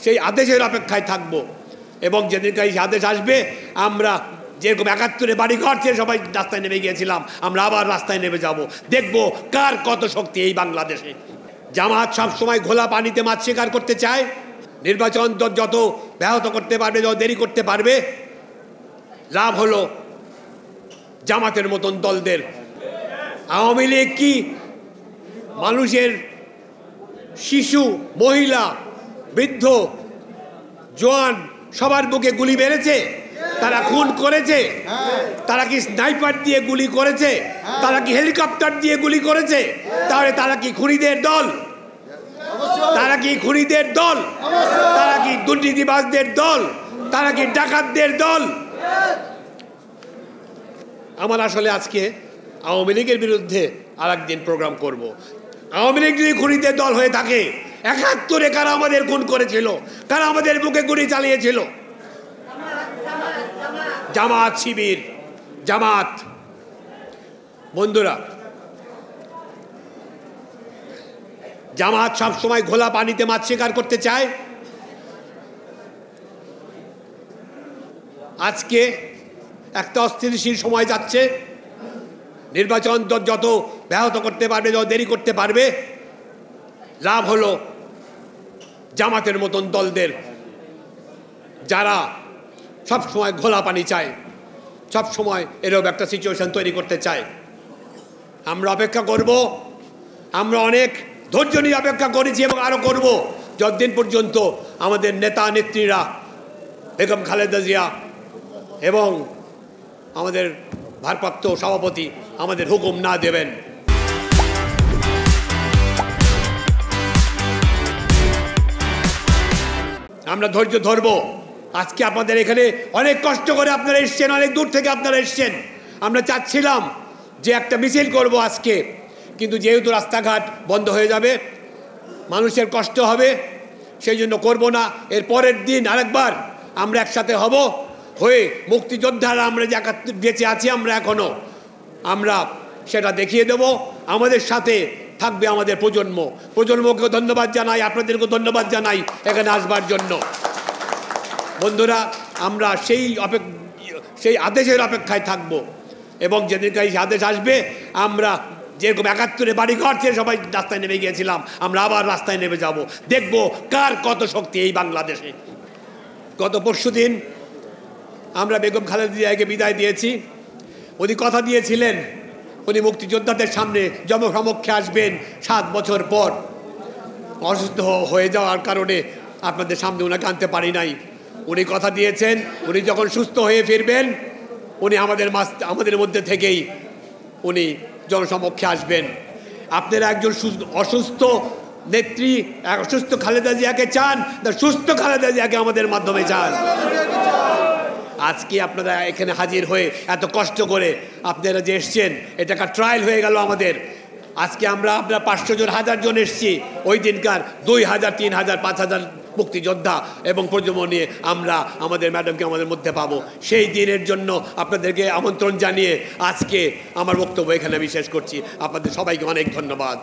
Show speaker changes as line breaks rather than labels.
সেই আদেশের অপেক্ষায় থাকব এবং যেদিনকার এই আদেশ আসবে আমরা যেরকম ৭১-এ বাড়িঘর ছেড়ে সবাই রাস্তায় নেমে গিয়েছিলাম আমরা আবার রাস্তায় নেমে যাব, দেখব কার কত শক্তি এই বাংলাদেশে। জামাত সবসময় ঘোলা পানিতে মাছ শিকার করতে চায়। নির্বাচন যত ব্যাহত করতে পারবে, যত দেরি করতে পারবে, লাভ হলো জামাতের মতন দলদের। আওয়ামী লীগ কি মানুষের, শিশু, মহিলা, বৃদ্ধ, জওয়ান সবার বুকে গুলি মেরেছে? তারা খুন করেছে? তারা কি স্নাইপার দিয়ে গুলি করেছে? তারা কি হেলিকপ্টার দিয়ে গুলি করেছে? তাহলে তারা কি খুনিদের দল? তারা কি খুনিদের দল? তারা কি দুর্নীতিবাজদের দল? তারা কি ডাকাতদের দল? আমার আসলে আজকে আওয়ামী লীগের বিরুদ্ধে আর একদিন প্রোগ্রাম করব। আওয়ামী লীগ যদি খুনিদের দল হয়ে থাকে, ৭১-এ কারা আমাদের খুন করেছিল? কারা আমাদের বুকে গুলি চালিয়েছিল? জামাত, শিবির, জামাত। বন্ধুরা, জামাত সবসময় ঘোলা পানিতে মাছ শিকার করতে চায়। আজকে একটা অস্থিতিশীল সময় যাচ্ছে। নির্বাচন যত ব্যাহত করতে পারবে, যত দেরি করতে পারবে, লাভ হলো জামাতের মতন দলদের, যারা সবসময় ঘোলা পানি চায়, সবসময় এরকম একটা সিচুয়েশন তৈরি করতে চায়। আমরা অপেক্ষা করব, আমরা অনেক ধৈর্য নিয়ে অপেক্ষা করেছি এবং আরও করব, যতদিন পর্যন্ত আমাদের নেতা নেত্রীরা বেগম খালেদা জিয়া এবং আমাদের ভারপ্রাপ্ত সভাপতি আমাদের হুকুম না দেবেন। আমরা ধৈর্য ধরব। আজকে আপনাদের এখানে অনেক কষ্ট করে আপনারা এসছেন, অনেক দূর থেকে আপনারা এসছেন। আমরা চাচ্ছিলাম যে একটা মিছিল করব আজকে, কিন্তু যেহেতু রাস্তাঘাট বন্ধ হয়ে যাবে, মানুষের কষ্ট হবে, সেই জন্য করব না। এর পরের দিন আরেকবার আমরা একসাথে হব, হয়ে মুক্তিযোদ্ধারা আমরা যে বেঁচে আছি আমরা এখনও, আমরা সেটা দেখিয়ে দেব। আমাদের সাথে থাকবে আমাদের প্রজন্মকেও ধন্যবাদ জানাই, আপনাদেরকেও ধন্যবাদ জানাই এখানে আসবার জন্য। বন্ধুরা, আমরা সেই আদেশের অপেক্ষায় থাকব এবং যেদিনকার এই আদেশ আসবে আমরা যেরকম ৭১-এ বাড়িঘর ছেড়ে সবাই রাস্তায় নেমে গিয়েছিলাম আমরা আবার রাস্তায় নেমে যাব, দেখব কার কত শক্তি এই বাংলাদেশে। গত পরশুদিন আমরা বেগম খালেদা জিয়াকে বিদায় দিয়েছি। উনি কথা দিয়েছিলেন উনি মুক্তিযোদ্ধাদের সামনে জনসমক্ষে আসবেন ৭ বছর পর। অসুস্থ হয়ে যাওয়ার কারণে আপনাদের সামনে ওনাকে আনতে পারি নাই। উনি কথা দিয়েছেন উনি যখন সুস্থ হয়ে ফিরবেন উনি আমাদের মধ্যে থেকেই উনি জনসমক্ষে আসবেন। আপনারা একজন অসুস্থ নেত্রী, অসুস্থ খালেদা জিয়াকে চান না সুস্থ খালেদা জিয়াকে আমাদের মাধ্যমে চান? আজকে আপনারা এখানে হাজির হয়ে এত কষ্ট করে আপনারা যে এসছেন, এটা একটা ট্রায়াল হয়ে গেল আমাদের। আজকে আমরা ৫০০ জন, ১০০০ জন এসছি, ওই দিনকার ২০০০, ৩০০০, ৫০০০ মুক্তিযোদ্ধা এবং প্রজন্ম নিয়ে আমরা আমাদের ম্যাডামকে আমাদের মধ্যে পাবো। সেই দিনের জন্য আপনাদেরকে আমন্ত্রণ জানিয়ে আজকে আমার বক্তব্য এখানে আমি শেষ করছি। আপনাদের সবাইকে অনেক ধন্যবাদ।